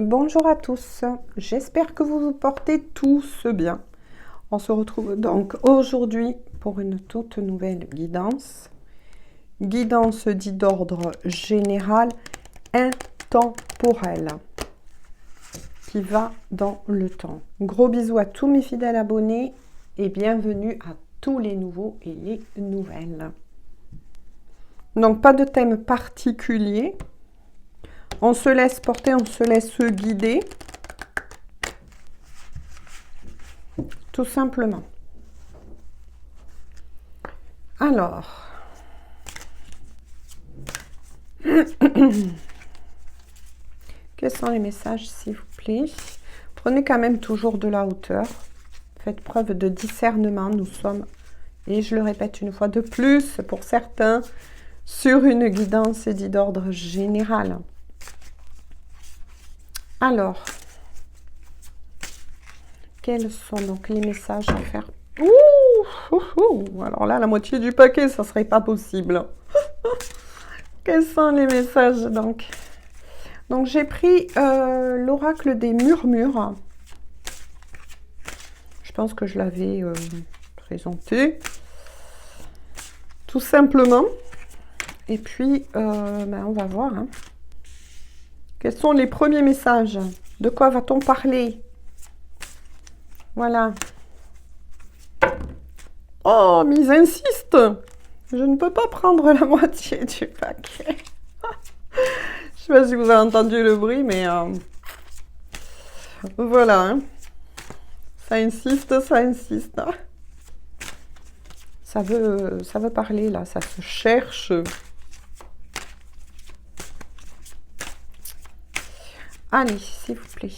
Bonjour à tous, j'espère que vous vous portez tous bien. On se retrouve donc aujourd'hui pour une toute nouvelle guidance. Guidance dit d'ordre général, intemporel, qui va dans le temps. Gros bisous à tous mes fidèles abonnés et bienvenue à tous les nouveaux et les nouvelles. Donc pas de thème particulier. On se laisse porter, on se laisse guider. Tout simplement. Alors. Quels sont les messages, s'il vous plaît? Prenez quand même toujours de la hauteur. Faites preuve de discernement. Nous sommes, et je le répète une fois de plus, pour certains, sur une guidance dit d'ordre général. Alors, quels sont donc les messages à faire? Alors là, la moitié du paquet, ça serait pas possible. Quels sont les messages donc? Donc j'ai pris l'oracle des murmures. Je pense que je l'avais présenté. Tout simplement. Et puis, on va voir. Hein. Quels sont les premiers messages? De quoi va-t-on parler? Voilà. Oh, mais ils insistent. Je ne peux pas prendre la moitié du paquet. Je ne sais pas si vous avez entendu le bruit, mais voilà. Hein. Ça insiste, ça insiste. Ça veut parler, là. Ça se cherche. Allez, s'il vous plaît.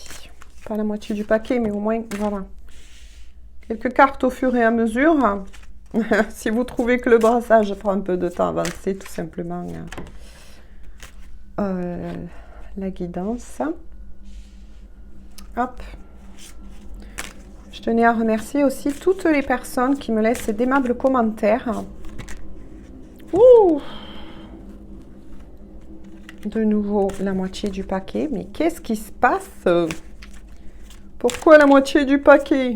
Pas la moitié du paquet, mais au moins, voilà. Quelques cartes au fur et à mesure. Si vous trouvez que le brassage prend un peu de temps à avancer, tout simplement, la guidance. Hop. Je tenais à remercier aussi toutes les personnes qui me laissent d'aimables commentaires. Ouh! De nouveau, la moitié du paquet. Mais qu'est-ce qui se passe? Pourquoi la moitié du paquet?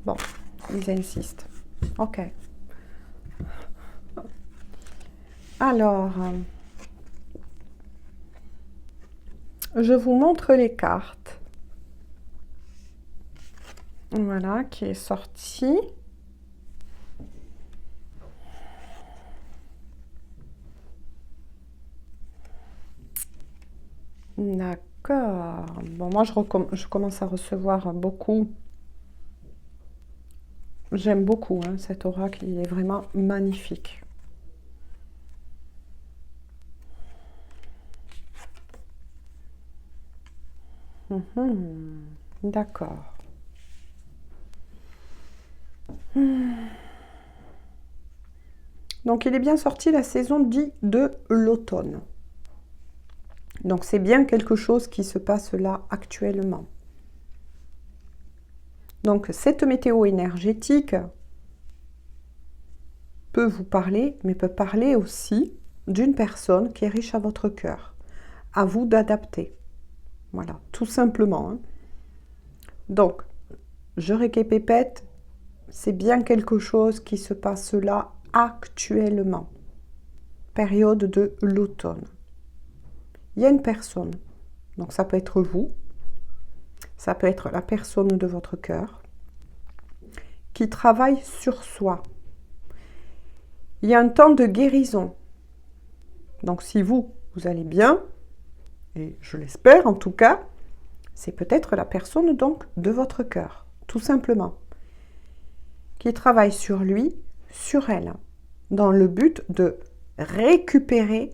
Bon, ils insistent. Ok. Alors, je vous montre les cartes. Voilà, qui est sorti. D'accord. Bon, moi, je commence à recevoir beaucoup. J'aime beaucoup hein, cet oracle, il est vraiment magnifique. D'accord. Donc, il est bien sorti la saison dite de l'automne. Donc, c'est bien quelque chose qui se passe là actuellement. Donc, cette météo énergétique peut vous parler, mais peut parler aussi d'une personne qui est riche à votre cœur. À vous d'adapter. Voilà, tout simplement. Hein. Donc, je répète, c'est bien quelque chose qui se passe là actuellement. Période de l'automne. Il y a une personne, donc ça peut être vous, ça peut être la personne de votre cœur, qui travaille sur soi. Il y a un temps de guérison. Donc si vous allez bien, et je l'espère en tout cas, c'est peut-être la personne donc de votre cœur, tout simplement, qui travaille sur lui, sur elle, dans le but de récupérer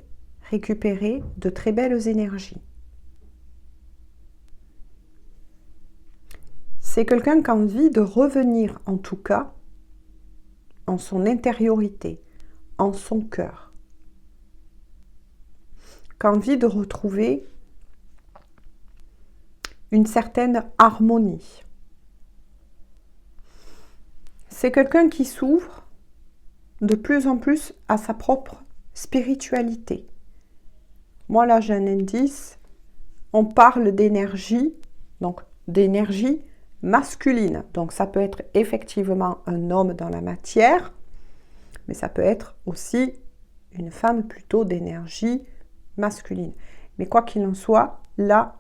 de très belles énergies. C'est quelqu'un qui a envie de revenir, en tout cas, en son intériorité, en son cœur. Qui a envie de retrouver une certaine harmonie. C'est quelqu'un qui s'ouvre de plus en plus à sa propre spiritualité. Moi, là, j'ai un indice on parle d'énergie, donc d'énergie masculine. Donc ça peut être effectivement un homme dans la matière, mais ça peut être aussi une femme plutôt d'énergie masculine. Mais quoi qu'il en soit, là,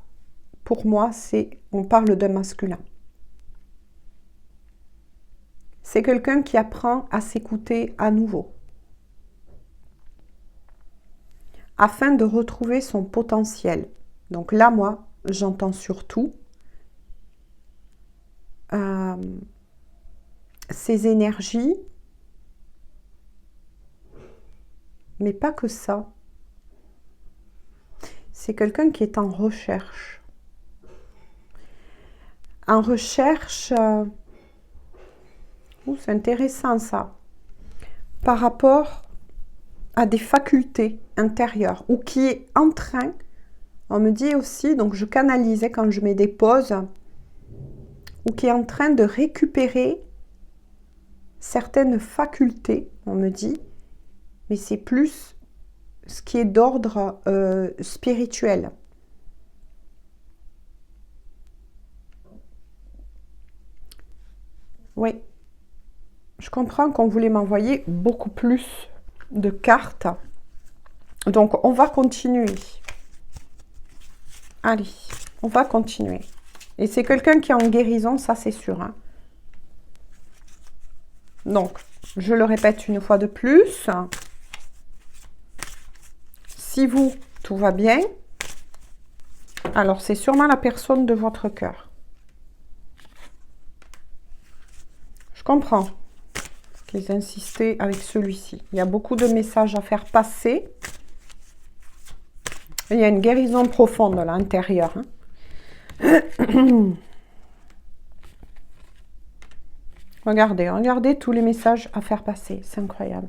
pour moi, on parle d'un masculin. C'est quelqu'un qui apprend à s'écouter à nouveau, afin de retrouver son potentiel. Donc là, moi, j'entends surtout ces énergies, mais pas que ça. C'est quelqu'un qui est en recherche. En recherche, c'est intéressant ça, par rapport à des facultés intérieures, ou qui est en train, on me dit aussi, donc je canalisais quand je mets des pauses, ou qui est en train de récupérer certaines facultés, on me dit, mais c'est plus ce qui est d'ordre spirituel. Oui, je comprends qu'on voulait m'envoyer beaucoup plus de cartes. Donc, on va continuer. Allez, on va continuer. Et c'est quelqu'un qui est en guérison, ça c'est sûr. Hein. Donc, je le répète une fois de plus. Si vous, tout va bien, alors c'est sûrement la personne de votre cœur. Je comprends qu'ils insistaient avec celui-ci. Il y a beaucoup de messages à faire passer. Il y a une guérison profonde à l'intérieur. Hein. Regardez, regardez tous les messages à faire passer. C'est incroyable.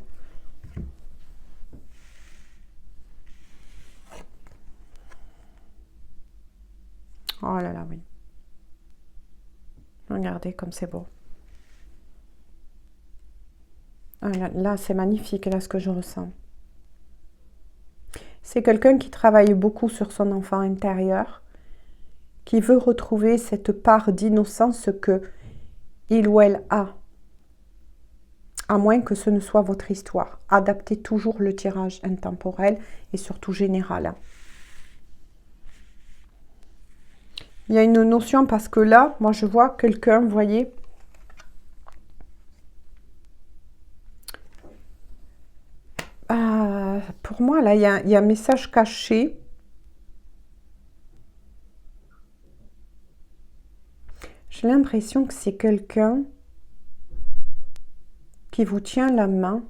Oh là là, oui. Regardez comme c'est beau. Ah là, c'est magnifique, là, ce que je ressens. C'est quelqu'un qui travaille beaucoup sur son enfant intérieur, qui veut retrouver cette part d'innocence que il ou elle a. À moins que ce ne soit votre histoire. Adaptez toujours le tirage intemporel et surtout général. Il y a une notion parce que là, moi je vois quelqu'un, vous voyez, pour moi là, il y a un message caché. J'ai l'impression que c'est quelqu'un qui vous tient la main.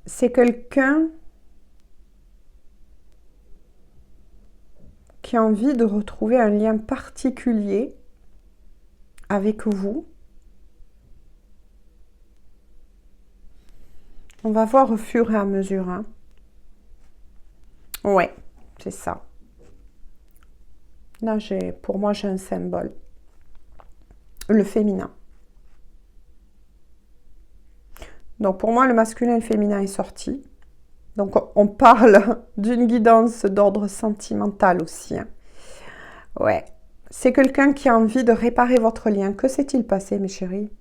C'est quelqu'un qui a envie de retrouver un lien particulier avec vous. On va voir au fur et à mesure. Hein. Ouais, c'est ça. Là, pour moi, j'ai un symbole. Le féminin. Donc, pour moi, le masculin et le féminin est sorti. Donc, on parle d'une guidance d'ordre sentimental aussi. Hein. Ouais. C'est quelqu'un qui a envie de réparer votre lien. Que s'est-il passé, mes chéris?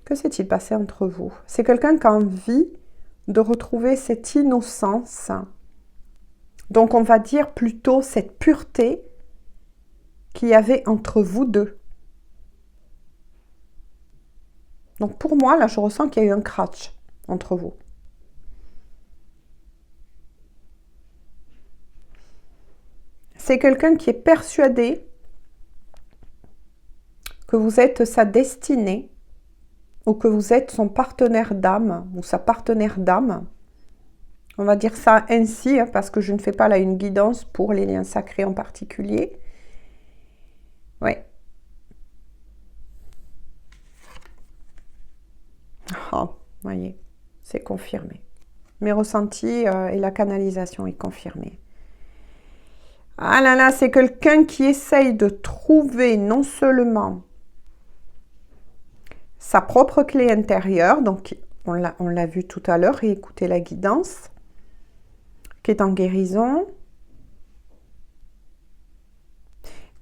Que s'est-il passé entre vous? C'est quelqu'un qui a envie de retrouver cette innocence. Donc, on va dire plutôt cette pureté qu'il y avait entre vous deux. Donc, pour moi, là, je ressens qu'il y a eu un crash entre vous. C'est quelqu'un qui est persuadé que vous êtes sa destinée ou que vous êtes son partenaire d'âme ou sa partenaire d'âme. On va dire ça ainsi, hein, parce que je ne fais pas là une guidance pour les liens sacrés en particulier. Ouais. Oh, voyez, c'est confirmé. Mes ressentis et la canalisation est confirmée. Ah là là, c'est quelqu'un qui essaye de trouver non seulement sa propre clé intérieure, donc On l'a vu tout à l'heure, et écoutez la guidance, qui est en guérison.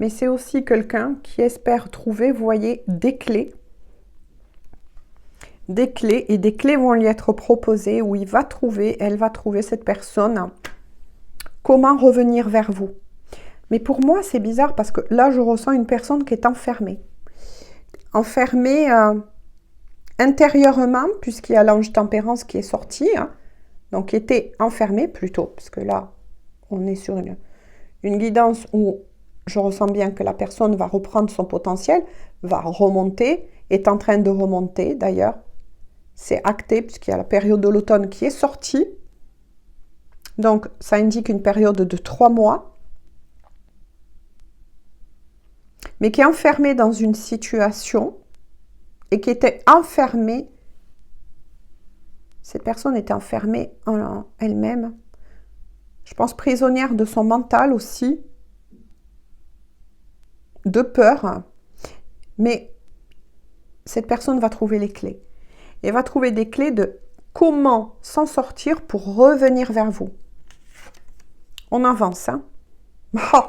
Mais c'est aussi quelqu'un qui espère trouver, vous voyez, des clés. Des clés, et des clés vont lui être proposées, où elle va trouver cette personne, comment revenir vers vous. Mais pour moi, c'est bizarre, parce que là, je ressens une personne qui est enfermée. Enfermée intérieurement, puisqu'il y a l'ange tempérance qui est sorti, hein, donc qui était enfermé plutôt, parce que là, on est sur une guidance où je ressens bien que la personne va reprendre son potentiel, va remonter, est en train de remonter d'ailleurs. C'est acté puisqu'il y a la période de l'automne qui est sortie. Donc, ça indique une période de 3 mois. Mais qui est enfermée dans une situation et qui était enfermée. Cette personne était enfermée en elle-même. Je pense prisonnière de son mental aussi. De peur. Mais cette personne va trouver les clés. Et va trouver des clés de comment s'en sortir pour revenir vers vous. On avance, hein? Oh,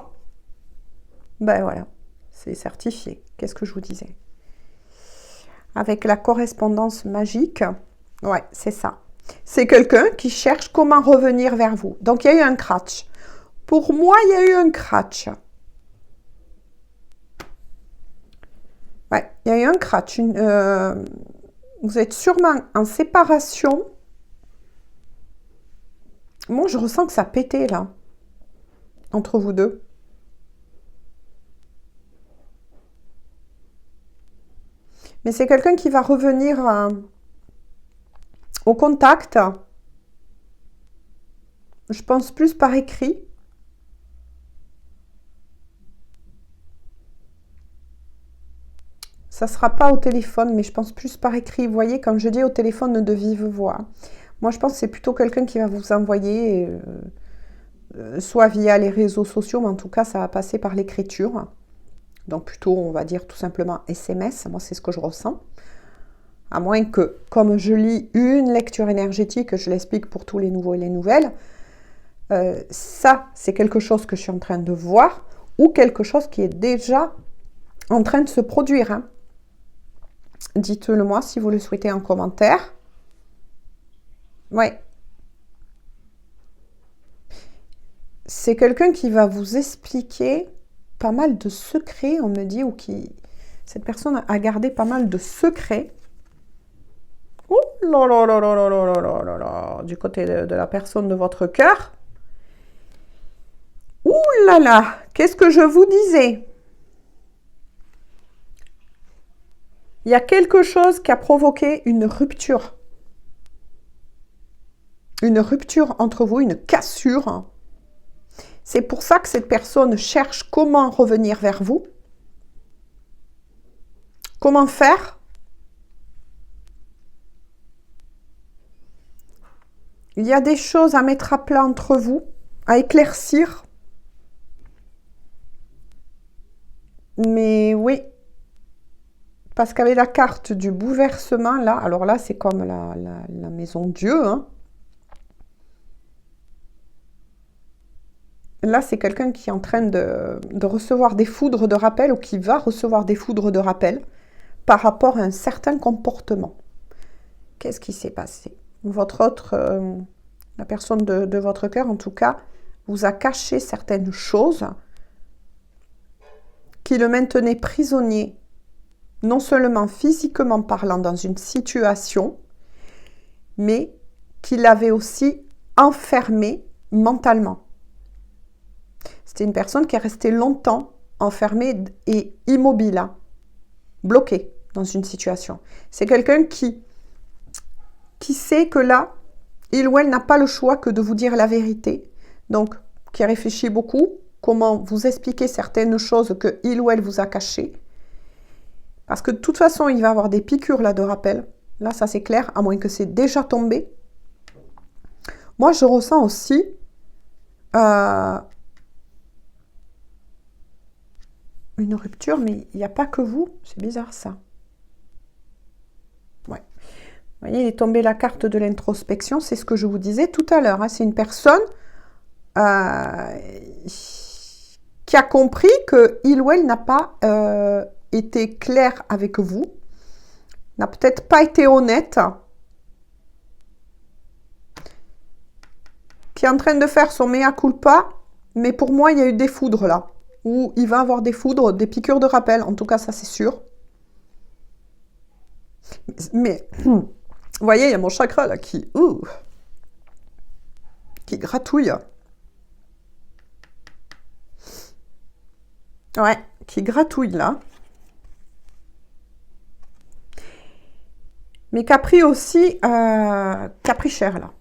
ben voilà, c'est certifié. Qu'est-ce que je vous disais? Avec la correspondance magique, ouais, c'est ça. C'est quelqu'un qui cherche comment revenir vers vous. Donc, il y a eu un crash. Pour moi, il y a eu un crash. Ouais, il y a eu un crash. Vous êtes sûrement en séparation. Moi, je ressens que ça pétait, là. Entre vous deux. Mais c'est quelqu'un qui va revenir au contact. Je pense plus par écrit. Ça ne sera pas au téléphone, mais je pense plus par écrit. Vous voyez, comme je dis, au téléphone de vive voix. Moi, je pense que c'est plutôt quelqu'un qui va vous envoyer, soit via les réseaux sociaux, mais en tout cas, ça va passer par l'écriture. Donc plutôt, on va dire tout simplement SMS. Moi, c'est ce que je ressens. À moins que, comme je lis une lecture énergétique, je l'explique pour tous les nouveaux et les nouvelles, ça, c'est quelque chose que je suis en train de voir ou quelque chose qui est déjà en train de se produire. Hein. Dites-le moi si vous le souhaitez en commentaire. Ouais. C'est quelqu'un qui va vous expliquer pas mal de secrets, on me dit, ou qui... Cette personne a gardé pas mal de secrets. Oh là là là là là là là là là, du côté de la personne de votre cœur. Ouh là là, qu'est-ce que je vous disais? Il y a quelque chose qui a provoqué une rupture. Une rupture entre vous, une cassure. C'est pour ça que cette personne cherche comment revenir vers vous. Comment faire? Il y a des choses à mettre à plat entre vous, à éclaircir. Mais oui, parce qu'avec la carte du bouleversement, là, alors là, c'est comme la maison Dieu. Hein. Là, c'est quelqu'un qui est en train de recevoir des foudres de rappel ou qui va recevoir des foudres de rappel par rapport à un certain comportement. Qu'est-ce qui s'est passé? La personne de votre cœur, en tout cas, vous a caché certaines choses qui le maintenaient prisonnier, non seulement physiquement parlant dans une situation, mais qui l'avait aussi enfermé mentalement. C'était une personne qui est restée longtemps enfermée et immobile, hein, bloquée dans une situation. C'est quelqu'un qui sait que là, il ou elle n'a pas le choix que de vous dire la vérité. Donc, qui réfléchit beaucoup, comment vous expliquer certaines choses que il ou elle vous a cachées. Parce que de toute façon, il va avoir des piqûres là de rappel. Là, ça c'est clair, à moins que c'est déjà tombé. Moi, je ressens aussi une rupture, mais il n'y a pas que vous. C'est bizarre ça. Ouais. Vous voyez, il est tombé la carte de l'introspection, c'est ce que je vous disais tout à l'heure. Hein. C'est une personne qui a compris qu'il ou elle n'a pas été clair avec vous, n'a peut-être pas été honnête, qui est en train de faire son mea culpa, mais pour moi, il y a eu des foudres là, ou il va avoir des foudres, des piqûres de rappel, en tout cas, ça c'est sûr. Mais, vous voyez, il y a mon chakra là qui gratouille. Ouais, qui gratouille là. Mais qui a pris aussi, qui a pris cher là.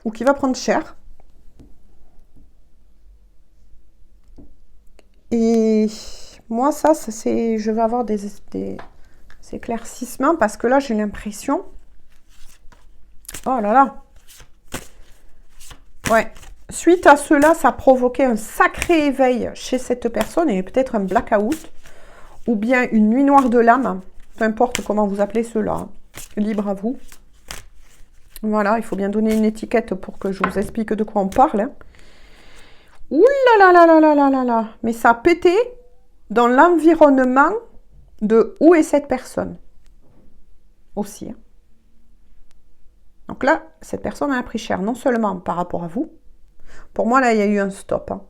Ou qui va prendre cher. Et moi, ça c'est, je vais avoir des éclaircissements parce que là, j'ai l'impression... Oh là là. Ouais. Suite à cela, ça a provoqué un sacré éveil chez cette personne et peut-être un blackout ou bien une nuit noire de l'âme. Peu importe comment vous appelez cela. Hein. Libre à vous. Voilà, il faut bien donner une étiquette pour que je vous explique de quoi on parle. Hein. Ouh là là là là là là là là. Mais ça a pété dans l'environnement de où est cette personne. Aussi. Hein. Donc là, cette personne a pris cher, non seulement par rapport à vous. Pour moi, là, il y a eu un stop. Hein.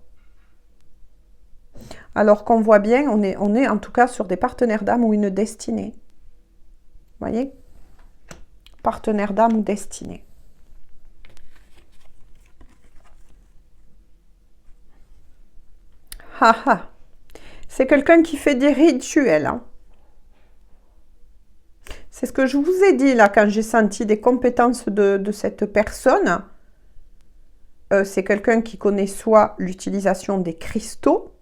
Alors qu'on voit bien, on est en tout cas sur des partenaires d'âme ou une destinée. Vous voyez? Partenaire d'âme ou destinée. Ah, c'est quelqu'un qui fait des rituels. Hein. C'est ce que je vous ai dit là quand j'ai senti des compétences de cette personne. C'est quelqu'un qui connaît soit l'utilisation des cristaux,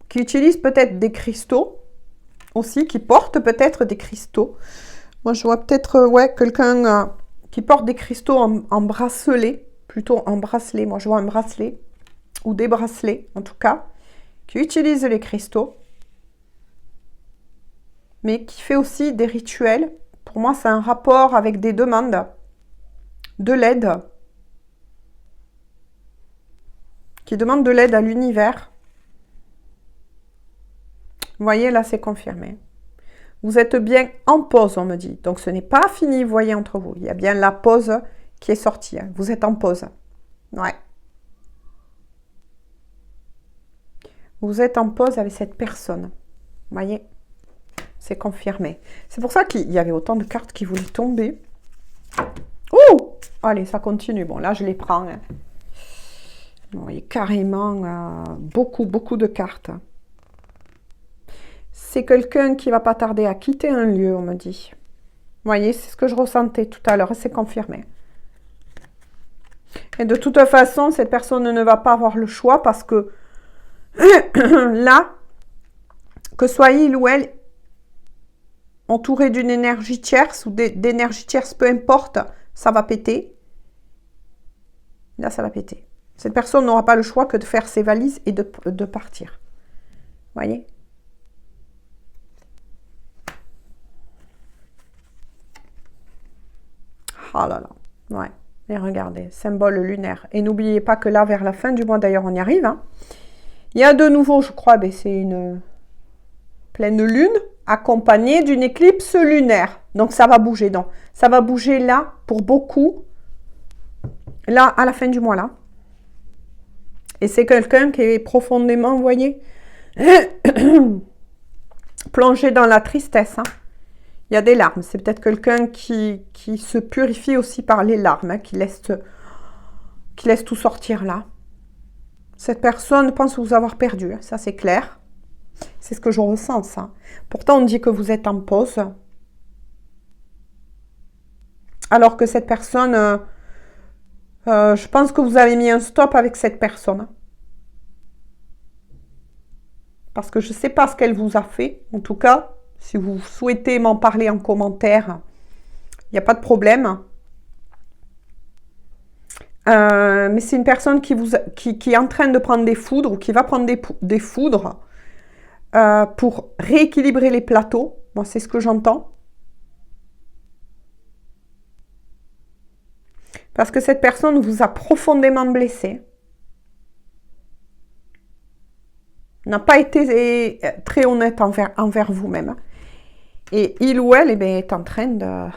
qui utilise peut-être des cristaux aussi, qui porte peut-être des cristaux. Moi, je vois peut-être ouais, quelqu'un qui porte des cristaux en bracelet, plutôt en bracelet. Moi, je vois un bracelet, ou des bracelets en tout cas, qui utilise les cristaux, mais qui fait aussi des rituels. Pour moi, c'est un rapport avec des demandes, de l'aide, qui demande de l'aide à l'univers. Vous voyez, là, c'est confirmé. Vous êtes bien en pause, on me dit. Donc, ce n'est pas fini, vous voyez, entre vous. Il y a bien la pause qui est sortie. Hein. Vous êtes en pause. Ouais. Vous êtes en pause avec cette personne. Vous voyez, c'est confirmé. C'est pour ça qu'il y avait autant de cartes qui voulaient tomber. Oh! Allez, ça continue. Bon, là, je les prends. Hein. Vous voyez, carrément, beaucoup de cartes. C'est quelqu'un qui va pas tarder à quitter un lieu, on me dit. Vous voyez, c'est ce que je ressentais tout à l'heure, c'est confirmé. Et de toute façon, cette personne ne va pas avoir le choix parce que là, que soit il ou elle entouré d'une énergie tierce ou d'énergie tierce, peu importe, ça va péter. Là, ça va péter. Cette personne n'aura pas le choix que de faire ses valises et de partir. Vous voyez ? Oh là là, ouais. Et regardez, symbole lunaire. Et n'oubliez pas que là, vers la fin du mois, d'ailleurs, on y arrive. Hein. Il y a de nouveau, je crois, ben, c'est une pleine lune accompagnée d'une éclipse lunaire. Donc, ça va bouger. Donc, ça va bouger là, pour beaucoup. Là, à la fin du mois, là. Et c'est quelqu'un qui est profondément, vous voyez, plongé dans la tristesse. Hein. Il y a des larmes. C'est peut-être quelqu'un qui se purifie aussi par les larmes, hein, qui laisse tout sortir là. Cette personne pense vous avoir perdu, hein, ça c'est clair. C'est ce que je ressens, ça. Pourtant, on dit que vous êtes en pause. Alors que cette personne, je pense que vous avez mis un stop avec cette personne. Parce que je ne sais pas ce qu'elle vous a fait. En tout cas, si vous souhaitez m'en parler en commentaire, il n'y a pas de problème. Mais c'est une personne qui est en train de prendre des foudres ou qui va prendre des foudres pour rééquilibrer les plateaux. Moi, c'est ce que j'entends. Parce que cette personne vous a profondément blessé. N'a pas été très honnête envers vous-même. Et il ou elle est en train de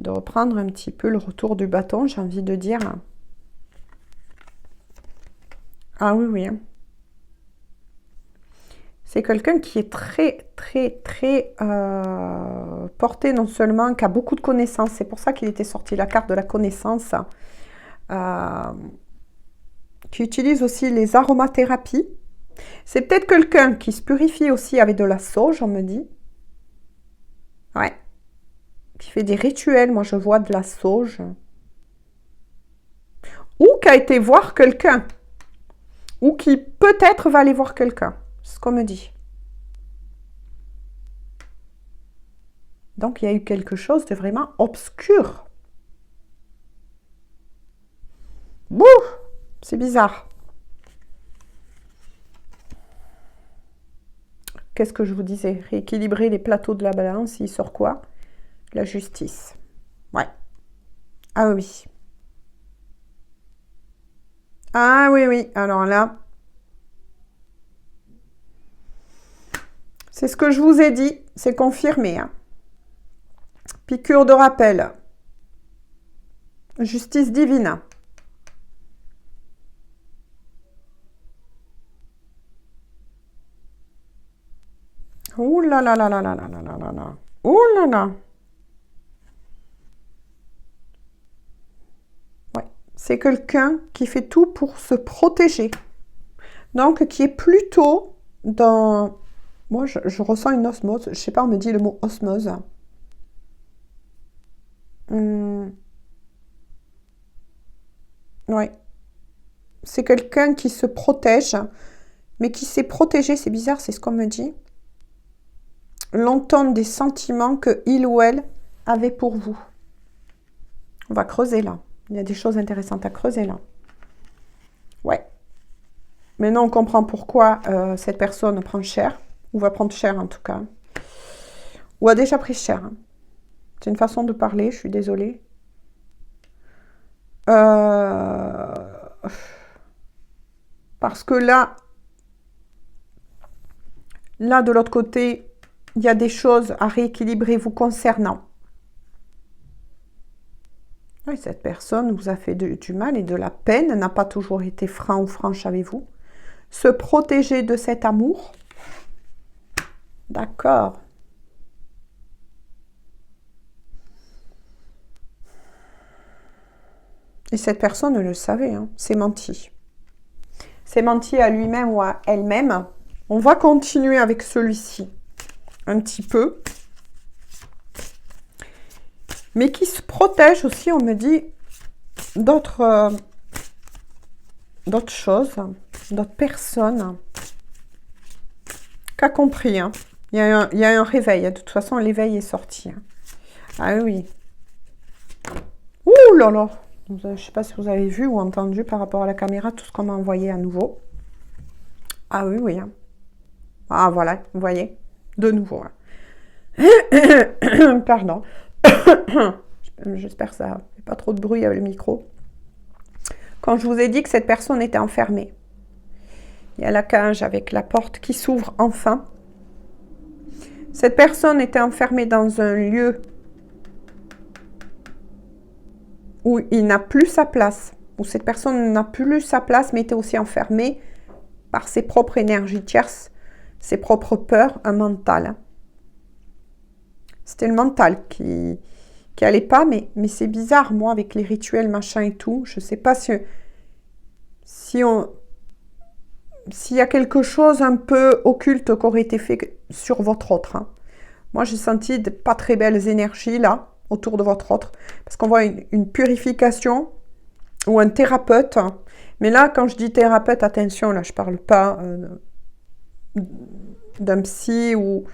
reprendre un petit peu le retour du bâton, j'ai envie de dire. Ah oui, oui. C'est quelqu'un qui est très, très, très porté non seulement, qui a beaucoup de connaissances. C'est pour ça qu'il était sorti la carte de la connaissance. Qui utilise aussi les aromathérapies. C'est peut-être quelqu'un qui se purifie aussi avec de la sauge, on me dit. Ouais. Qui fait des rituels, moi je vois de la sauge. Ou qui a été voir quelqu'un. Ou qui peut-être va aller voir quelqu'un. C'est ce qu'on me dit. Donc il y a eu quelque chose de vraiment obscur. Bouh, c'est bizarre. Qu'est-ce que je vous disais? Rééquilibrer les plateaux de la balance, il sort quoi? La justice. Ouais. Ah oui. Ah oui, oui. Alors là, c'est ce que je vous ai dit. C'est confirmé. Hein. Piqûre de rappel. Justice divine. Ouh là là là là là là là là là. Ouh là là. Ouais. C'est quelqu'un qui fait tout pour se protéger. Donc, qui est plutôt dans... Moi, je ressens une osmose. Je sais pas, on me dit le mot osmose. Ouais. C'est quelqu'un qui se protège, mais qui s'est protégé, c'est bizarre, c'est ce qu'on me dit. Longtemps des sentiments que il ou elle avait pour vous. On va creuser là. Il y a des choses intéressantes à creuser là. Ouais. Maintenant, on comprend pourquoi cette personne prend cher, ou va prendre cher en tout cas, ou a déjà pris cher. Hein. C'est une façon de parler, je suis désolée. Parce que là, de l'autre côté, il y a des choses à rééquilibrer vous concernant. Oui, cette personne vous a fait du mal et de la peine, n'a pas toujours été franc ou franche avec vous. Se protéger de cet amour. D'accord. Et cette personne le savait, hein, c'est menti. C'est menti à lui-même ou à elle-même. On va continuer avec celui-ci un petit peu. Mais qui se protège aussi, on me dit, d'autres choses, d'autres personnes. Qu'a compris, hein. Il y a un réveil. De toute façon, l'éveil est sorti. Hein. Ah oui. Ouh là là. Je ne sais pas si vous avez vu ou entendu par rapport à la caméra tout ce qu'on m'a envoyé à nouveau. Ah oui, oui. Hein. Ah voilà, vous voyez. De nouveau. Hein. Pardon. J'espère que ça fait pas trop de bruit avec le micro. Quand je vous ai dit que cette personne était enfermée, il y a la cage avec la porte qui s'ouvre enfin. Cette personne était enfermée dans un lieu où il n'a plus sa place, où cette personne n'a plus sa place, mais était aussi enfermée par ses propres énergies tierces, ses propres peurs, un mental. C'était le mental qui allait pas, mais c'est bizarre, moi, avec les rituels, machin et tout. Je sais pas s'il y a quelque chose un peu occulte qui aurait été fait sur votre autre. Hein. Moi, j'ai senti de pas très belles énergies, là, autour de votre autre. Parce qu'on voit une purification ou un thérapeute. Mais là, quand je dis thérapeute, attention, là, je parle pas d'un psy ou...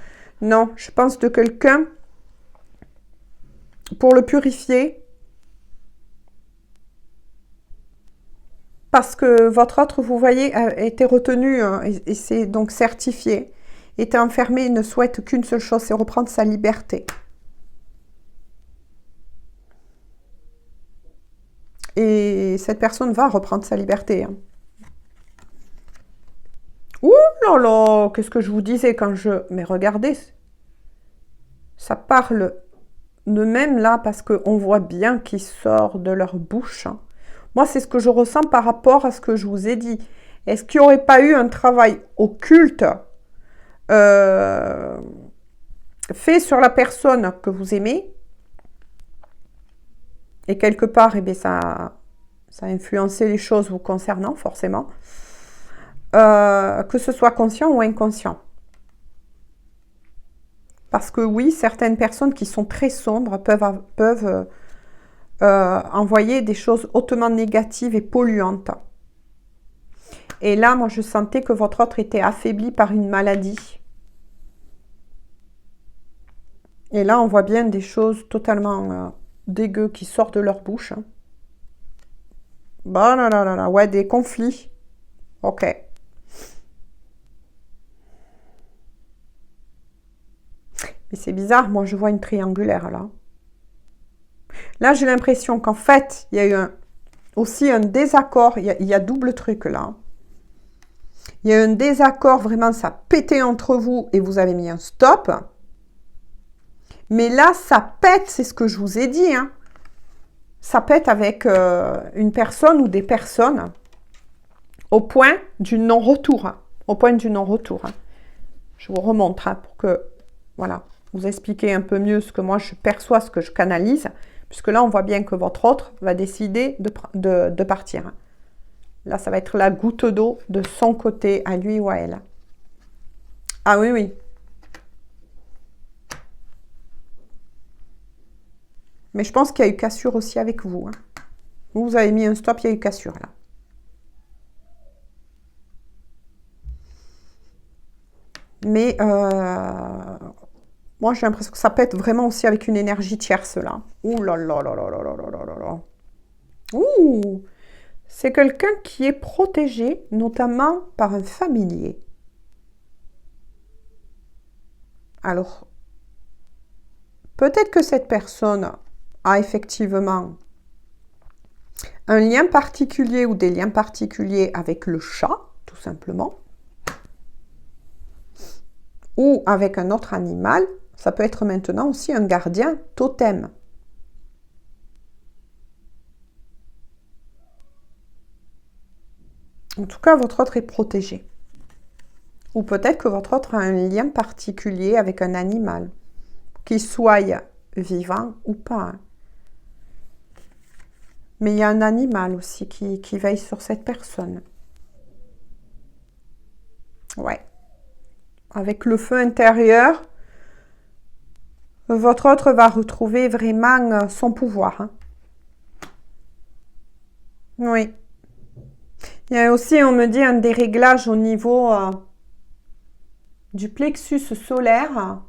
Non, je pense de quelqu'un pour le purifier. Parce que votre autre, vous voyez, a été retenu et c'est donc certifié. Était enfermé, il ne souhaite qu'une seule chose, c'est reprendre sa liberté. Et cette personne va reprendre sa liberté. Hein. Ouh là là, qu'est-ce que je vous disais quand je... Mais regardez, ça parle de même là parce qu'on voit bien qu'il sort de leur bouche. Hein. Moi, c'est ce que je ressens par rapport à ce que je vous ai dit. Est-ce qu'il n'y aurait pas eu un travail occulte fait sur la personne que vous aimez? Et quelque part, eh bien, ça a influencé les choses vous concernant, forcément. Que ce soit conscient ou inconscient. Parce que oui, certaines personnes qui sont très sombres peuvent envoyer des choses hautement négatives et polluantes. Et là, moi, je sentais que votre autre était affaibli par une maladie. Et là, on voit bien des choses totalement dégueu qui sortent de leur bouche. Hein. Bah là là là là, ouais, des conflits. Ok. Mais c'est bizarre, moi je vois une triangulaire là. Là, j'ai l'impression qu'en fait, il y a eu aussi un désaccord. Il y a double truc là. Il y a eu un désaccord, vraiment, ça a pété entre vous et vous avez mis un stop. Mais là, ça pète, c'est ce que je vous ai dit. Hein. Ça pète avec une personne ou des personnes au point du non-retour. Hein. Au point du non-retour. Hein. Je vous remontre hein, pour que, voilà, vous expliquer un peu mieux ce que moi je perçois, ce que je canalise. Puisque là, on voit bien que votre autre va décider de partir. Hein. Là, ça va être la goutte d'eau de son côté, à lui ou à elle. Ah oui, oui. Mais je pense qu'il y a eu cassure aussi avec vous. Hein. Vous avez mis un stop, il y a eu cassure là. Mais moi, j'ai l'impression que ça pète vraiment aussi avec une énergie tierce là. Ouh là là là là là là là là là. Ouh! C'est quelqu'un qui est protégé, notamment par un familier. Alors, peut-être que cette personne a effectivement un lien particulier ou des liens particuliers avec le chat, tout simplement, ou avec un autre animal. Ça peut être maintenant aussi un gardien totem. En tout cas, votre autre est protégé. Ou peut-être que votre autre a un lien particulier avec un animal, qu'il soit vivant ou pas. Mais il y a un animal aussi qui veille sur cette personne. Ouais. Avec le feu intérieur, votre autre va retrouver vraiment son pouvoir. Hein. Oui. Il y a aussi, on me dit, un déréglage au niveau du plexus solaire.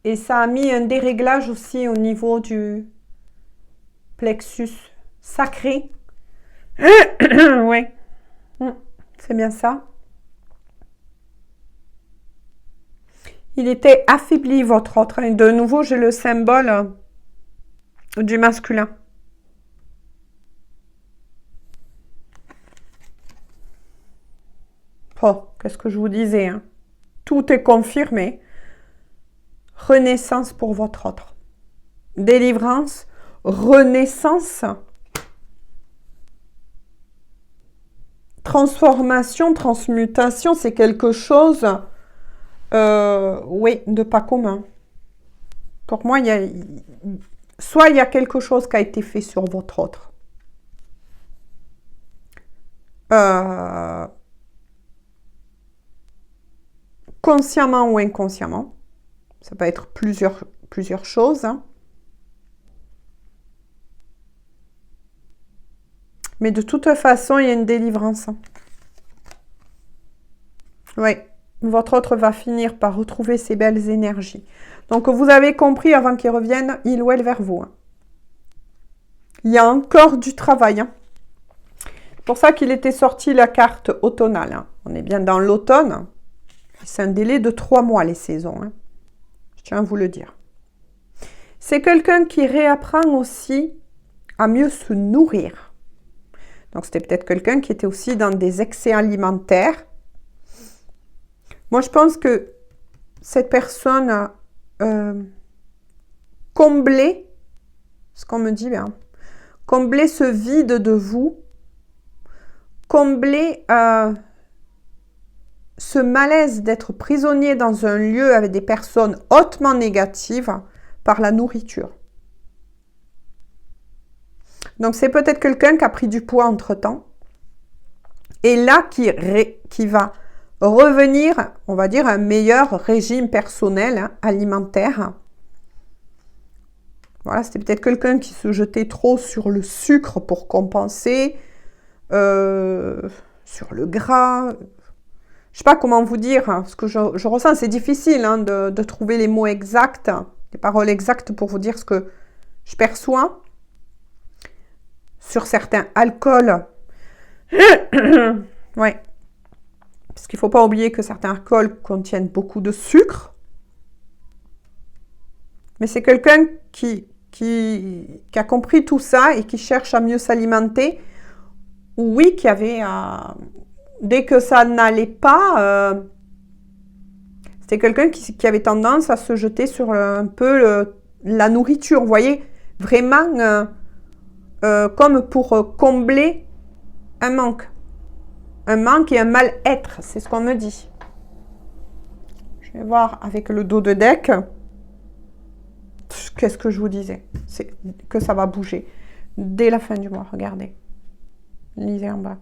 Et ça a mis un déréglage aussi au niveau du plexus sacré. Oui, c'est bien ça. Il était affaibli, votre autre. Et de nouveau, j'ai le symbole du masculin. Oh, qu'est-ce que je vous disais hein? Tout est confirmé. Renaissance pour votre autre. Délivrance, renaissance, transformation, transmutation, c'est quelque chose, oui, de pas commun. Pour moi, soit il y a quelque chose qui a été fait sur votre autre. Consciemment ou inconsciemment. Ça peut être plusieurs choses. Hein. Mais de toute façon, il y a une délivrance. Oui, votre autre va finir par retrouver ses belles énergies. Donc, vous avez compris, avant qu'il revienne, il ou elle vers vous. Hein. Il y a encore du travail. Hein. C'est pour ça qu'il était sorti la carte automnale. Hein. On est bien dans l'automne. C'est un délai de 3 mois, les saisons. Hein. Je tiens à vous le dire. C'est quelqu'un qui réapprend aussi à mieux se nourrir. Donc, c'était peut-être quelqu'un qui était aussi dans des excès alimentaires. Moi, je pense que cette personne a comblé, ce qu'on me dit bien, combler ce vide de vous, combler ce malaise d'être prisonnier dans un lieu avec des personnes hautement négatives par la nourriture. Donc, c'est peut-être quelqu'un qui a pris du poids entre-temps et là qui va revenir, on va dire, à un meilleur régime personnel, alimentaire. Voilà, c'était peut-être quelqu'un qui se jetait trop sur le sucre pour compenser, sur le gras. Je sais pas comment vous dire, hein, ce que je ressens, c'est difficile hein, de trouver les mots exacts, les paroles exactes pour vous dire ce que je perçois. Sur certains alcools, ouais, parce qu'il ne faut pas oublier que certains alcools contiennent beaucoup de sucre. Mais c'est quelqu'un qui a compris tout ça et qui cherche à mieux s'alimenter. Oui, qui avait, dès que ça n'allait pas, c'était quelqu'un qui avait tendance à se jeter sur un peu la nourriture. Vous voyez, vraiment... comme pour combler un manque et un mal-être, c'est ce qu'on me dit. Je vais voir avec le dos de deck. Qu'est-ce que je vous disais? C'est que ça va bouger dès la fin du mois, regardez. Lisez en bas.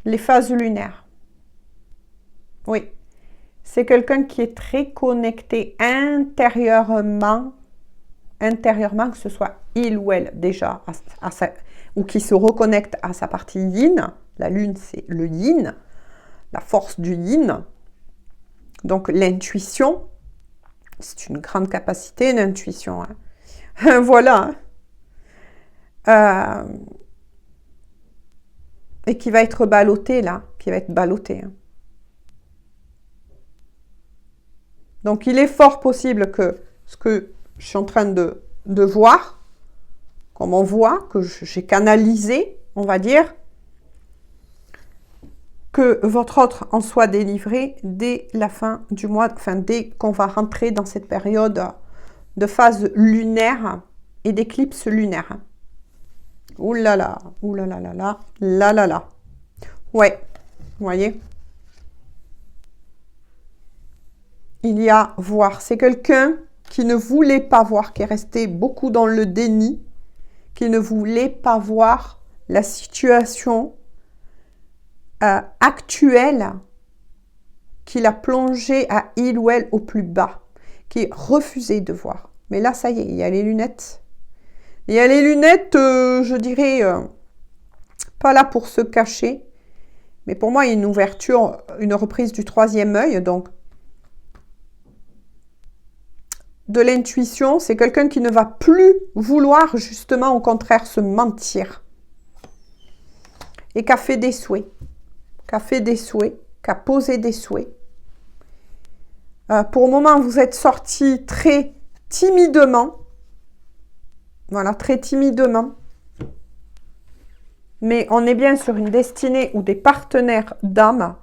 Les phases lunaires. Oui, c'est quelqu'un qui est très connecté intérieurement, que ce soit il ou elle déjà, ou qui se reconnecte à sa partie yin. La lune, c'est le yin, la force du yin. Donc l'intuition, c'est une grande capacité, l'intuition. Hein. Voilà. Et qui va être ballotté là, qui va être ballotté. Hein. Donc il est fort possible que ce que je suis en train de voir, comme on voit, que j'ai canalisé, on va dire, que votre autre en soit délivré dès la fin du mois, enfin dès qu'on va rentrer dans cette période de phase lunaire et d'éclipse lunaire. Ouh là là, ouh là là là là, là là là. Ouais, vous voyez. Il y a voir, c'est quelqu'un qui ne voulait pas voir, qui est resté beaucoup dans le déni, qui ne voulait pas voir la situation actuelle qui l'a plongé à il ou elle au plus bas, qui refusait de voir. Mais là, ça y est, il y a les lunettes. Il y a les lunettes, je dirais, pas là pour se cacher, mais pour moi, il y a une ouverture, une reprise du troisième œil, donc de l'intuition, c'est quelqu'un qui ne va plus vouloir justement au contraire se mentir et qui a fait des souhaits, qui a posé des souhaits. Pour le moment, vous êtes sorti très timidement, voilà, très timidement, mais on est bien sur une destinée où des partenaires d'âme,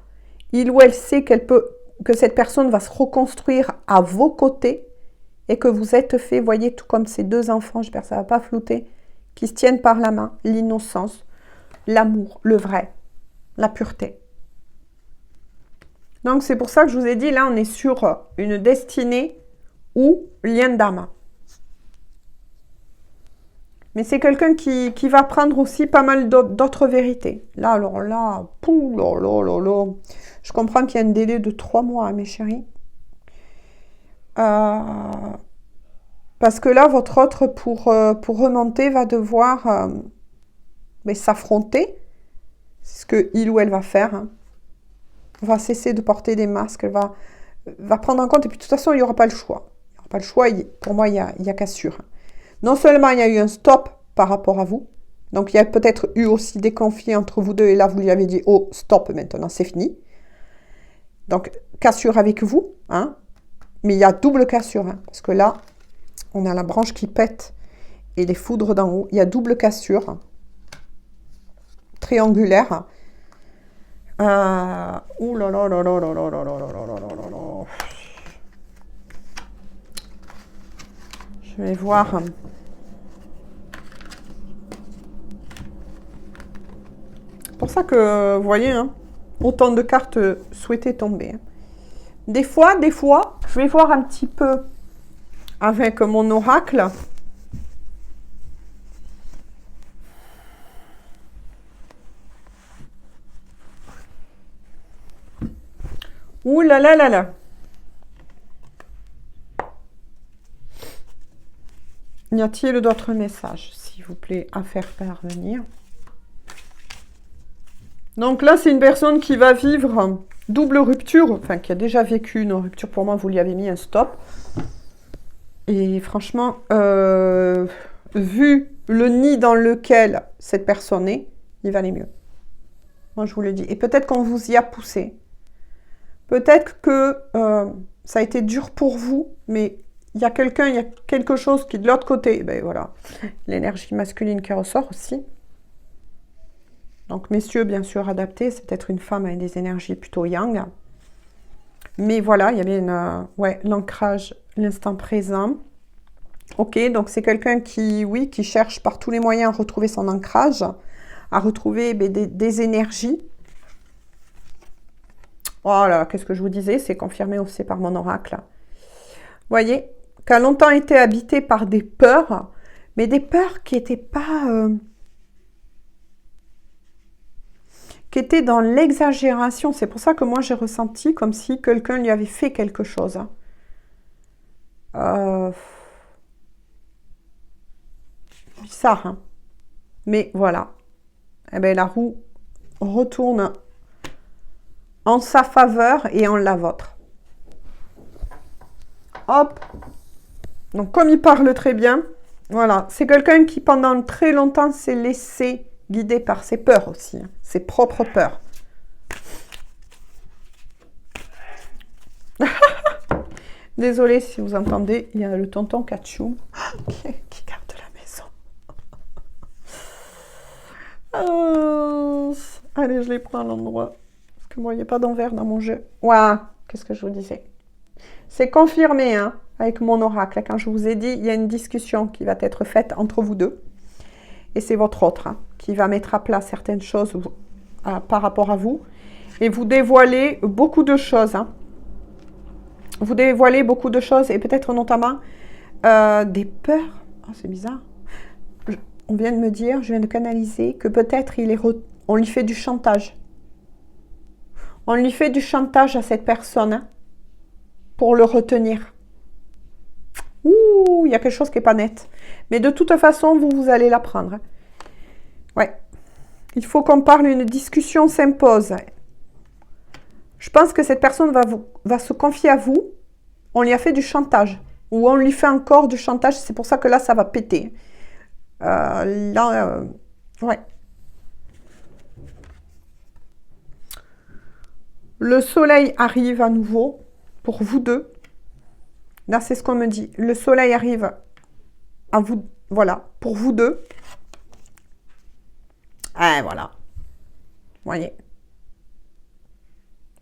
il ou elle sait que cette personne va se reconstruire à vos côtés, et que vous êtes fait, voyez, tout comme ces deux enfants, j'espère que ça ne va pas flouter, qui se tiennent par la main, l'innocence, l'amour, le vrai, la pureté. Donc, c'est pour ça que je vous ai dit, là, on est sur une destinée ou lien d'âme. Mais c'est quelqu'un qui va prendre aussi pas mal d'autres vérités. Là, alors là, pou, là, là, là, là. Je comprends qu'il y a un délai de 3 mois, hein, mes chéris. Parce que là, votre autre, pour remonter, va devoir s'affronter. C'est ce qu'il ou elle va faire. Hein. Va cesser de porter des masques. Elle va prendre en compte. Et puis, de toute façon, il n'y aura pas le choix. Il n'y aura pas le choix. Pour moi, il y a cassure. Non seulement il y a eu un stop par rapport à vous. Donc, il y a peut-être eu aussi des conflits entre vous deux. Et là, vous lui avez dit, oh, stop, maintenant, c'est fini. Donc, cassure avec vous. Hein. Mais il y a double cassure, hein, parce que là, on a la branche qui pète et les foudres d'en haut. Il y a double cassure, triangulaire. Ouh là là là là là là là là là là là là là. Je vais voir. C'est pour ça que, vous voyez, hein, autant de cartes souhaitées tomber. Des fois, je vais voir un petit peu avec mon oracle. Ouh là là là là. Y a-t-il d'autres messages, s'il vous plaît, à faire parvenir? Donc là, c'est une personne qui va vivre double rupture, enfin qui a déjà vécu une rupture. Pour moi, vous lui avez mis un stop. Et franchement, vu le nid dans lequel cette personne est, il va aller mieux. Moi, je vous le dis. Et peut-être qu'on vous y a poussé. Peut-être que ça a été dur pour vous, mais il y a quelque chose qui est de l'autre côté. Ben voilà, l'énergie masculine qui ressort aussi. Donc, messieurs, bien sûr, adaptés. C'est peut-être une femme avec des énergies plutôt yang. Mais voilà, il y avait l'ancrage, l'instant présent. Ok, donc c'est quelqu'un qui, oui, qui cherche par tous les moyens à retrouver son ancrage, à retrouver des énergies. Voilà, qu'est-ce que je vous disais? C'est confirmé aussi par mon oracle. Vous voyez, qui a longtemps été habité par des peurs, mais des peurs qui n'étaient pas... qui étaient dans l'exagération. C'est pour ça que moi, j'ai ressenti comme si quelqu'un lui avait fait quelque chose. Bizarre, hein? Mais voilà. Eh bien, la roue retourne en sa faveur et en la vôtre. Hop. Donc, comme il parle très bien, voilà. C'est quelqu'un qui, pendant très longtemps, s'est laissé guider par ses peurs aussi. Hein, ses propres peurs. Désolée si vous entendez, il y a le tonton Kachou qui garde la maison. Allez, je les prends à l'endroit. Parce que moi, il n'y a pas d'envers dans mon jeu. Waouh, qu'est-ce que je vous disais? C'est confirmé, hein, avec mon oracle. Quand je vous ai dit, il y a une discussion qui va être faite entre vous deux. Et c'est votre autre hein, qui va mettre à plat certaines choses par rapport à vous. Et vous dévoilez beaucoup de choses. Hein. Vous dévoilez beaucoup de choses et peut-être notamment des peurs. Oh, c'est bizarre. On vient de me dire, je viens de canaliser, que peut-être on lui fait du chantage. On lui fait du chantage à cette personne hein, pour le retenir. Ouh, il y a quelque chose qui n'est pas net. Mais de toute façon, vous allez l'apprendre. Ouais. Il faut qu'on parle, une discussion s'impose. Je pense que cette personne va se confier à vous. On lui a fait du chantage. Ou on lui fait encore du chantage. C'est pour ça que là, ça va péter. Ouais. Le soleil arrive à nouveau pour vous deux. Là, c'est ce qu'on me dit. Le soleil arrive à vous, voilà, pour vous deux. Et voilà. Vous voyez.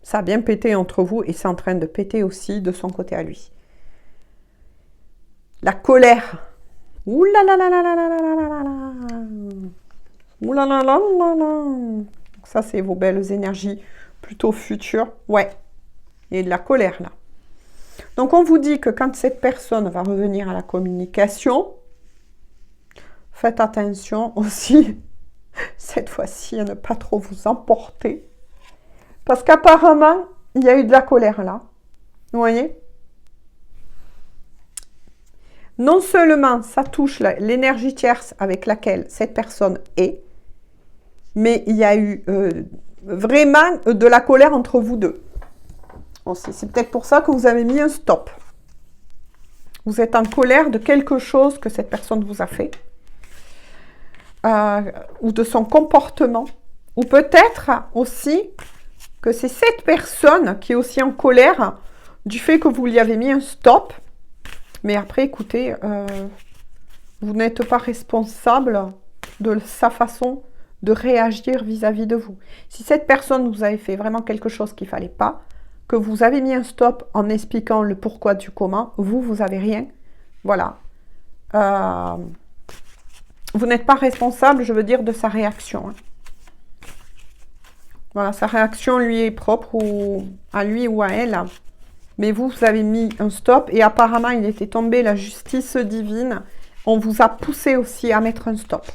Ça a bien pété entre vous et c'est en train de péter aussi de son côté à lui. La colère. Ouh là là là là là là là là là là. Ouh là là là là là. Ça, c'est vos belles énergies plutôt futures. Ouais. Et de la colère, là. Donc, on vous dit que quand cette personne va revenir à la communication, faites attention aussi, cette fois-ci, à ne pas trop vous emporter. Parce qu'apparemment, il y a eu de la colère là. Vous voyez? Non seulement ça touche l'énergie tierce avec laquelle cette personne est, mais il y a eu vraiment de la colère entre vous deux. C'est peut-être pour ça que vous avez mis un stop. Vous êtes en colère de quelque chose que cette personne vous a fait. Ou de son comportement. Ou peut-être aussi que c'est cette personne qui est aussi en colère du fait que vous lui avez mis un stop. Mais après, écoutez, vous n'êtes pas responsable de sa façon de réagir vis-à-vis de vous. Si cette personne vous avait fait vraiment quelque chose qu'il ne fallait pas, que vous avez mis un stop en expliquant le pourquoi du comment, vous n'avez rien. Voilà. Vous n'êtes pas responsable, je veux dire, de sa réaction. Hein. Voilà, sa réaction lui est propre à lui ou à elle. Mais vous avez mis un stop et apparemment, il était tombé la justice divine. On vous a poussé aussi à mettre un stop.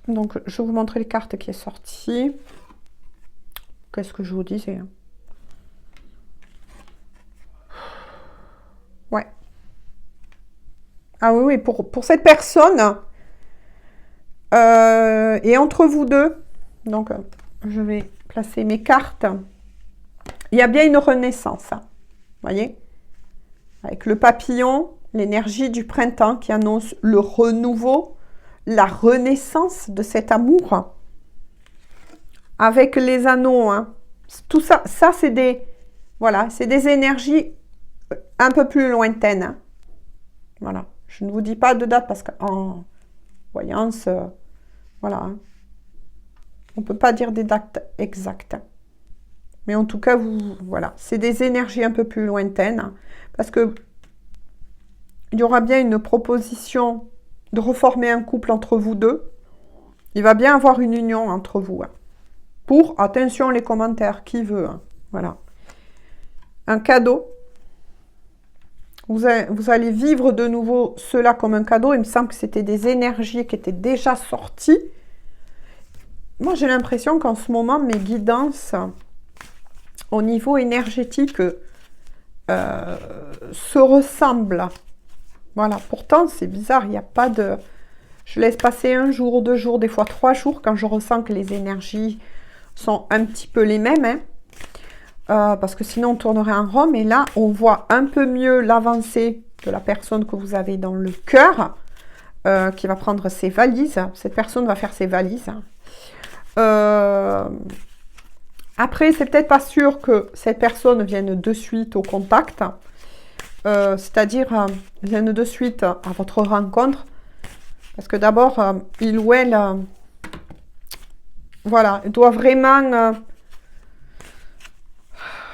Donc, je vais vous montrer les cartes qui sont sorties. Qu'est-ce que je vous disais? Ouais. Ah oui, oui, pour cette personne, et entre vous deux, donc je vais placer mes cartes, il y a bien une renaissance, hein, voyez, avec le papillon, l'énergie du printemps qui annonce le renouveau, la renaissance de cet amour, avec les anneaux, hein. Tout ça, c'est des, voilà, c'est des énergies un peu plus lointaines, hein. Voilà, je ne vous dis pas de date parce qu'en voyance, voilà, hein. On ne peut pas dire des dates exactes. Mais en tout cas, voilà, c'est des énergies un peu plus lointaines. Parce que il y aura bien une proposition de reformer un couple entre vous deux. Il va bien avoir une union entre vous. Hein. Pour, attention les commentaires, qui veut. Hein, voilà. Un cadeau. Vous allez vivre de nouveau cela comme un cadeau. Il me semble que c'était des énergies qui étaient déjà sorties. Moi, j'ai l'impression qu'en ce moment, mes guidances, au niveau énergétique, se ressemblent. Voilà. Pourtant, c'est bizarre, il n'y a pas de... Je laisse passer 1 jour, 2 jours, des fois 3 jours, quand je ressens que les énergies sont un petit peu les mêmes. Hein. Parce que sinon, on tournerait en rond. Et là, on voit un peu mieux l'avancée de la personne que vous avez dans le cœur, qui va prendre ses valises. Cette personne va faire ses valises. Après, c'est peut-être pas sûr que cette personne vienne de suite au contact, c'est-à-dire vienne de suite à votre rencontre, parce que d'abord, il ou elle, voilà, doit vraiment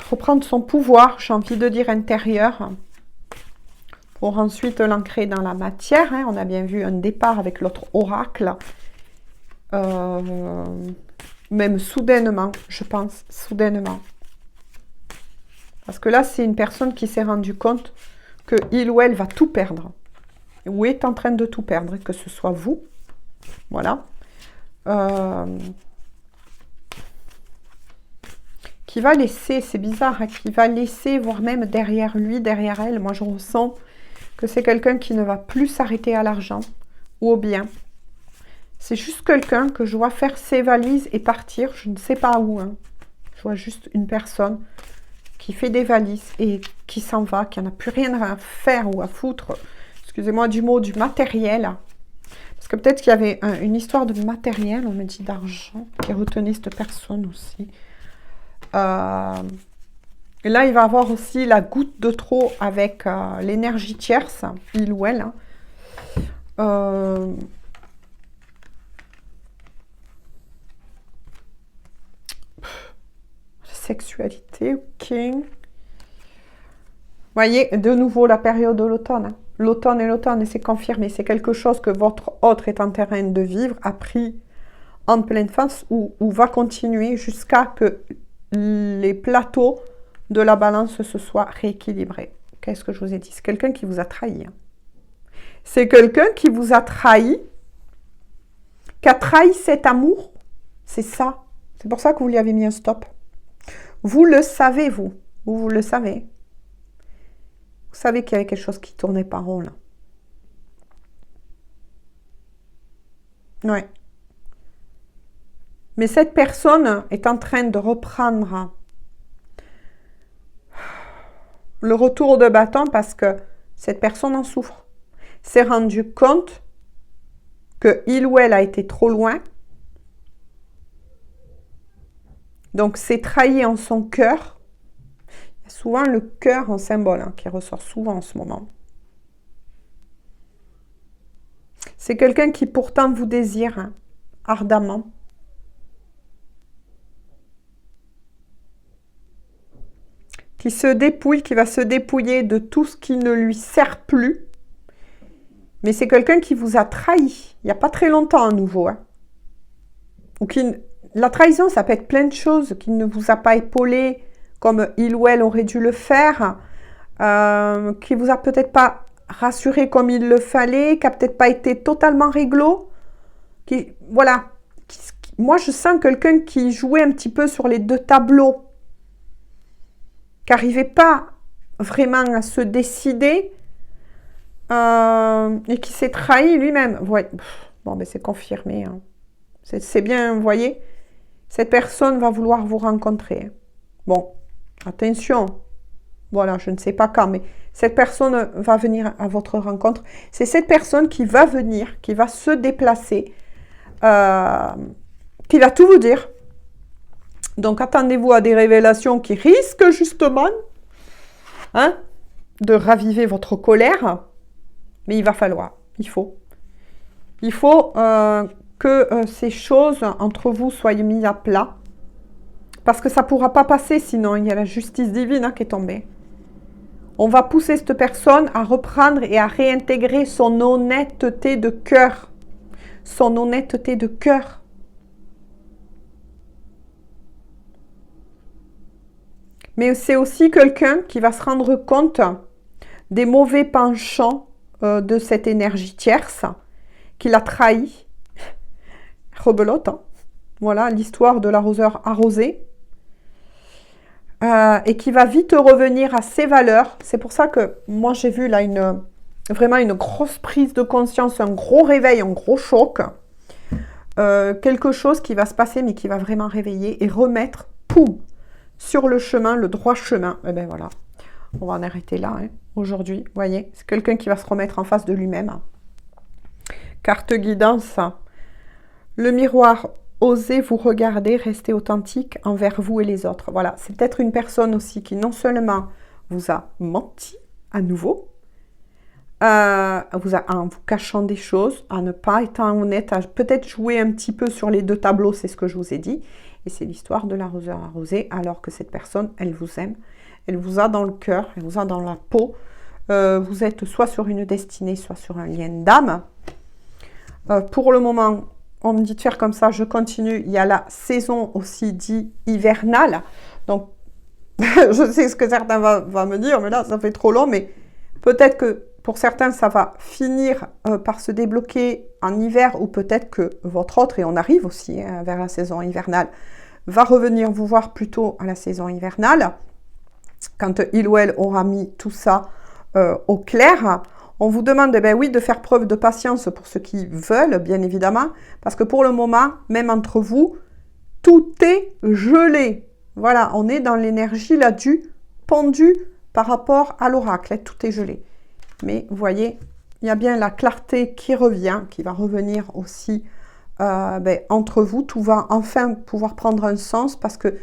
reprendre son pouvoir, j'ai envie de dire intérieur, pour ensuite l'ancrer dans la matière. Hein. On a bien vu un départ avec l'autre oracle. Même soudainement, je pense, soudainement. Parce que là, c'est une personne qui s'est rendue compte que il ou elle va tout perdre. Ou est en train de tout perdre, que ce soit vous. Voilà. Qui va laisser, c'est bizarre, hein, qui va laisser, voire même derrière lui, derrière elle, moi je ressens que c'est quelqu'un qui ne va plus s'arrêter à l'argent ou au bien. C'est juste quelqu'un que je vois faire ses valises et partir, je ne sais pas où. Hein. Je vois juste une personne qui fait des valises et qui s'en va, qui n'en a plus rien à faire ou à foutre, excusez-moi du mot, du matériel. Parce que peut-être qu'il y avait une histoire de matériel, on me dit d'argent, qui retenait cette personne aussi. Et là, il va avoir aussi la goutte de trop avec l'énergie tierce, il ou elle. Hein. Sexualité, ok. Vous voyez, de nouveau la période de l'automne. Hein. L'automne et l'automne, et c'est confirmé. C'est quelque chose que votre autre est en train de vivre, a pris en pleine face ou va continuer jusqu'à que les plateaux de la balance se soient rééquilibrés. Qu'est-ce que je vous ai dit? C'est quelqu'un qui vous a trahi. Hein. C'est quelqu'un qui vous a trahi, qui a trahi cet amour. C'est ça. C'est pour ça que vous lui avez mis un stop. Vous le savez, vous. Vous le savez. Vous savez qu'il y avait quelque chose qui tournait pas rond, là. Ouais. Mais cette personne est en train de reprendre le retour de bâton parce que cette personne en souffre. S'est rendu compte que il ou elle a été trop loin Donc, c'est trahi en son cœur. Il y a souvent le cœur en symbole hein, qui ressort souvent en ce moment. C'est quelqu'un qui pourtant vous désire hein, ardemment. Qui se dépouille, qui va se dépouiller de tout ce qui ne lui sert plus. Mais c'est quelqu'un qui vous a trahi. Il n'y a pas très longtemps à nouveau. Hein. Ou qui... La trahison, ça peut être plein de choses. Qui ne vous a pas épaulé comme il ou elle aurait dû le faire. Qui vous a peut-être pas rassuré comme il le fallait. Qui n'a peut-être pas été totalement réglo. Qui, voilà. Moi, je sens quelqu'un qui jouait un petit peu sur les deux tableaux. Qui n'arrivait pas vraiment à se décider et qui s'est trahi lui-même. Ouais. Bon, ben c'est confirmé. Hein. C'est bien, vous voyez. Cette personne va vouloir vous rencontrer. Bon, attention. Voilà, je ne sais pas quand, mais cette personne va venir à votre rencontre. C'est cette personne qui va venir, qui va se déplacer, qui va tout vous dire. Donc, attendez-vous à des révélations qui risquent justement hein, de raviver votre colère. Mais il va falloir, il faut que ces choses entre vous soient mises à plat. Parce que ça ne pourra pas passer, sinon il y a la justice divine hein, qui est tombée. On va pousser cette personne à reprendre et à réintégrer son honnêteté de cœur. Son honnêteté de cœur. Mais c'est aussi quelqu'un qui va se rendre compte des mauvais penchants de cette énergie tierce, qui l'a trahi. Rebelote, hein. Voilà l'histoire de l'arroseur arrosé. Et qui va vite revenir à ses valeurs. C'est pour ça que moi j'ai vu là vraiment une grosse prise de conscience, un gros réveil, un gros choc. Quelque chose qui va se passer mais qui va vraiment réveiller et remettre, poum, sur le chemin, le droit chemin. Et bien voilà, on va en arrêter là hein, aujourd'hui. Vous voyez, c'est quelqu'un qui va se remettre en face de lui-même. Carte guidance. Le miroir, osez vous regarder, restez authentique envers vous et les autres. Voilà, c'est peut-être une personne aussi qui non seulement vous a menti à nouveau, en vous cachant des choses, en ne pas être honnête, à peut-être jouer un petit peu sur les deux tableaux, c'est ce que je vous ai dit. Et c'est l'histoire de l'arroseur arrosé, alors que cette personne, elle vous aime, elle vous a dans le cœur, elle vous a dans la peau. Vous êtes soit sur une destinée, soit sur un lien d'âme. Pour le moment, on me dit de faire comme ça, je continue. Il y a la saison aussi dit hivernale. Donc, je sais ce que certains vont me dire, mais là, ça fait trop long. Mais peut-être que pour certains, ça va finir par se débloquer en hiver, ou peut-être que votre autre, et on arrive aussi hein, vers la saison hivernale, va revenir vous voir plutôt à la saison hivernale, quand il ou elle aura mis tout ça au clair. On vous demande, ben oui, de faire preuve de patience pour ceux qui veulent, bien évidemment, parce que pour le moment, même entre vous, tout est gelé. Voilà, on est dans l'énergie là du pendu par rapport à l'oracle, tout est gelé. Mais vous voyez, il y a bien la clarté qui revient, qui va revenir aussi entre vous. Tout va enfin pouvoir prendre un sens, parce que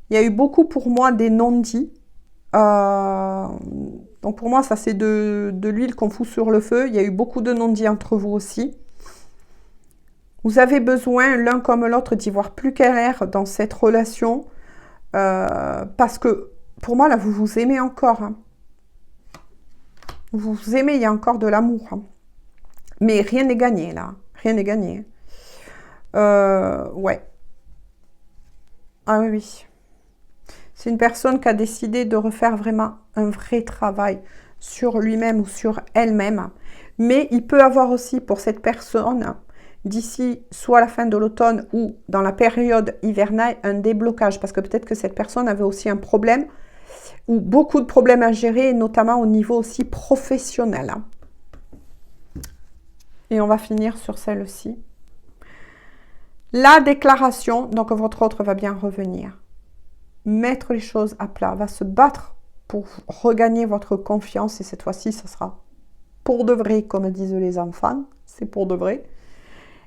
il y a eu beaucoup pour moi des non-dits. Donc pour moi, ça c'est de l'huile qu'on fout sur le feu. Il y a eu beaucoup de non-dits entre vous aussi. Vous avez besoin, l'un comme l'autre, d'y voir plus clair dans cette relation. Parce que, pour moi, là, vous vous aimez encore. Hein. Vous vous aimez, il y a encore de l'amour. Hein. Mais rien n'est gagné, là. Rien n'est gagné. Ouais. Ah oui, oui. C'est une personne qui a décidé de refaire vraiment un vrai travail sur lui-même ou sur elle-même. Mais il peut avoir aussi pour cette personne, d'ici soit la fin de l'automne ou dans la période hivernale, un déblocage. Parce que peut-être que cette personne avait aussi un problème ou beaucoup de problèmes à gérer, notamment au niveau aussi professionnel. Et on va finir sur celle-ci. La déclaration, donc votre autre va bien revenir. Mettre les choses à plat, va se battre pour regagner votre confiance, et cette fois-ci, ça sera pour de vrai, comme disent les enfants, c'est pour de vrai,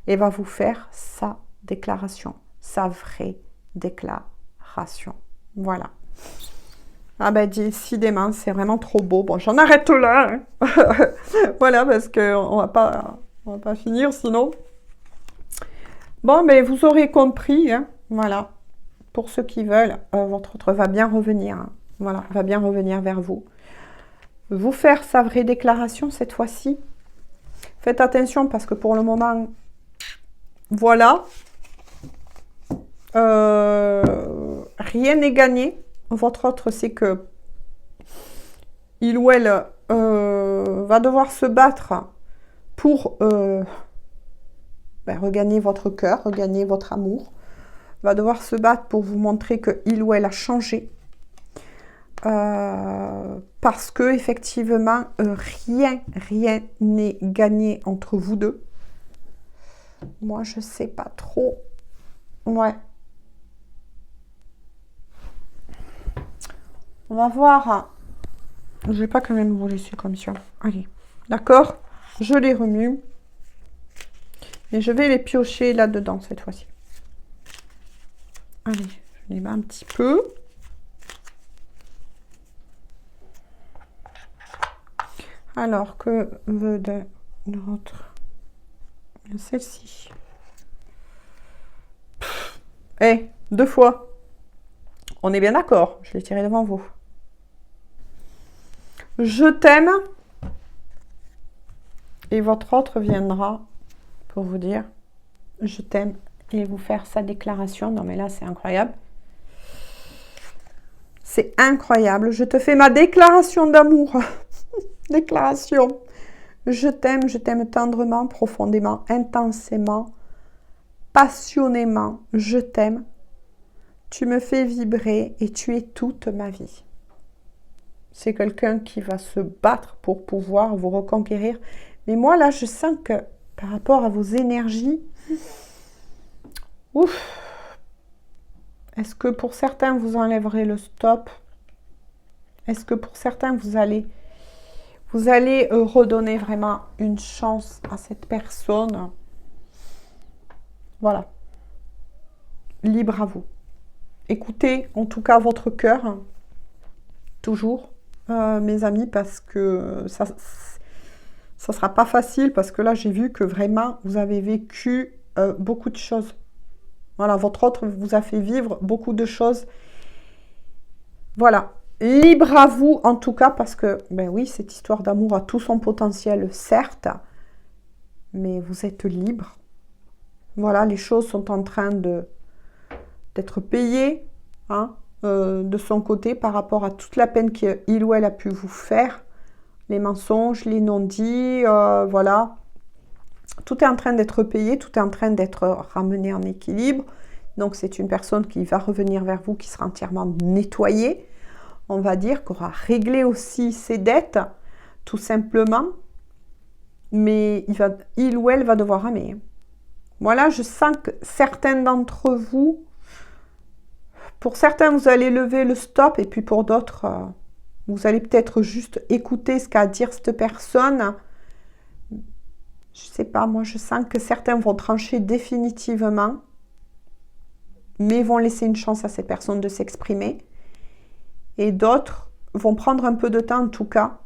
et va vous faire sa déclaration, sa vraie déclaration. déclaration. Voilà. Ah ben décidément, c'est vraiment trop beau. Bon, j'en arrête là. Hein. Voilà, parce qu'on va pas finir sinon. Bon, ben vous aurez compris. Hein. Voilà. Pour ceux qui veulent, votre autre va bien revenir. Hein. Voilà, va bien revenir vers vous. Vous faire sa vraie déclaration cette fois-ci. Faites attention parce que pour le moment, voilà. Rien n'est gagné. Votre autre, c'est que il ou elle va devoir se battre pour regagner votre cœur, regagner votre amour. Va devoir se battre pour vous montrer que il ou elle a changé. Parce que effectivement, rien n'est gagné entre vous deux. Moi, je sais pas trop. Ouais. On va voir. Je vais pas quand même vous laisser comme ça. Allez, d'accord. Je les remue. Et je vais les piocher là-dedans cette fois-ci. Allez, je les mets un petit peu. Alors, que veut de notre... Celle-ci. Eh, 2 fois. On est bien d'accord. Je l'ai tiré devant vous. Je t'aime. Et votre autre viendra pour vous dire je t'aime et vous faire sa déclaration. Non mais là c'est incroyable. C'est incroyable. Je te fais ma déclaration d'amour. Déclaration. Je t'aime tendrement, profondément, intensément, passionnément. Je t'aime. Tu me fais vibrer et tu es toute ma vie. C'est quelqu'un qui va se battre pour pouvoir vous reconquérir. Mais moi, là, je sens que par rapport à vos énergies, ouf, est-ce que pour certains, vous enlèverez le stop? Est-ce que pour certains, vous allez redonner vraiment une chance à cette personne? Voilà. Libre à vous. Écoutez, en tout cas, votre cœur, toujours, mes amis, parce que ça sera pas facile, parce que là, j'ai vu que vraiment, vous avez vécu beaucoup de choses. Voilà, votre autre vous a fait vivre beaucoup de choses. Voilà. Libre à vous, en tout cas, parce que, ben oui, cette histoire d'amour a tout son potentiel, certes, mais vous êtes libre. Voilà, les choses sont en train d'être payées, hein, de son côté, par rapport à toute la peine qu'il ou elle a pu vous faire. Les mensonges, les non-dits, voilà. Tout est en train d'être payé, tout est en train d'être ramené en équilibre. Donc, c'est une personne qui va revenir vers vous, qui sera entièrement nettoyée. On va dire qu'on aura réglé aussi ses dettes, tout simplement. Mais il ou elle va devoir ramer. Voilà, je sens que certains d'entre vous, pour certains, vous allez lever le stop, et puis pour d'autres, vous allez peut-être juste écouter ce qu'a à dire cette personne. Je sais pas, moi je sens que certains vont trancher définitivement, mais vont laisser une chance à cette personne de s'exprimer. Et d'autres vont prendre un peu de temps en tout cas,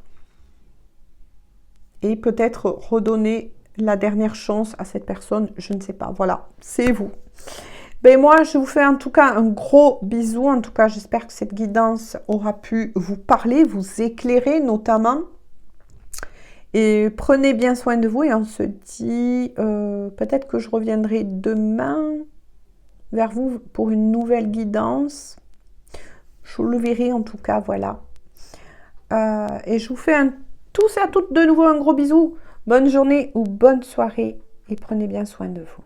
et peut-être redonner la dernière chance à cette personne, je ne sais pas. Voilà, c'est vous. Ben moi, je vous fais en tout cas un gros bisou. En tout cas, j'espère que cette guidance aura pu vous parler, vous éclairer notamment. Et prenez bien soin de vous et on se dit, peut-être que je reviendrai demain vers vous pour une nouvelle guidance. Je vous le verrai en tout cas, voilà. Et je vous fais tous et à toutes de nouveau un gros bisou. Bonne journée ou bonne soirée et prenez bien soin de vous.